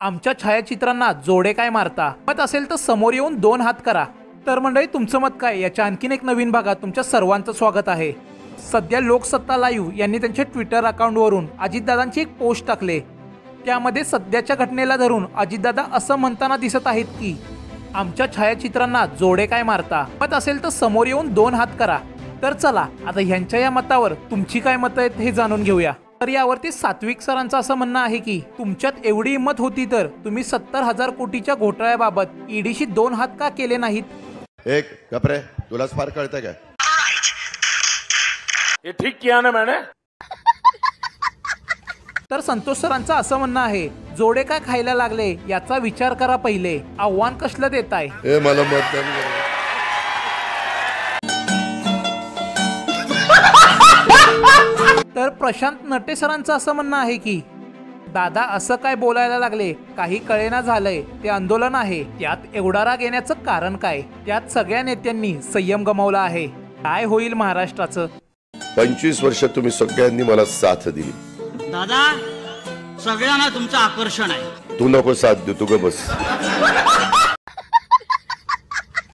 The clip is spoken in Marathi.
आमच्या छायाचित्रांना जोडे काय मारता? मत असेल तर समोर येऊन 2 हात करा। तर मंडळी, तुमचं मत काय याच्या आणखीन एक नवीन भागात तुमच्या सर्वांचं स्वागत आहे। सध्या लोकसत्ता लाईव्ह यांनी त्यांच्या ट्विटर अकाउंटवरून अजितदादांची एक पोस्ट टाकले। त्यामध्ये सध्याच्या घटनेला धरून अजितदादा असं म्हणताना दिसत आहेत की आमच्या छायाचित्रांना जोडे काय मारता? मत असेल तर समोर येऊन 2 हात करा। तर चला आता ह्यांच्या या मतावर तुमची काय मतं आहेत हे जाणून घेऊया। तर यावरती सात्विक सरांचं असं म्हणणं आहे की तुमच्यात एवढी हिंमत होती तर तुम्ही 70,000 कोटीच्या घोटाळ्याबाबत ईडीशी 2 हात का केले नाहीत? एक कपरे तुलाच फार कळतंय काय? ये ठीक किया ना मैंने। तर संतोष सरांचं असं म्हणणं आहे जोडे काय खायला लागले याचा विचार करा पहिले, आव्हान कसलं देताय? हे मला मत नाही। तर प्रशांत नटे सरांचं असं म्हणणं आहे की दादा असं काय बोलायला लागले, काही कळेना झालंय, ते आंदोलन आहे, त्यात एवढा राग येण्याचं कारण काय? त्यात सगळ्या नेत्यांनी संयम गमावला आहे, काय होईल महाराष्ट्राचं? 25 वर्ष तुम्ही सगळ्यांनी मला साथ दिली दादा, सगळ्यांना तुमचं आकर्षण आहे। तू नको साथ देऊ, तू ग बस।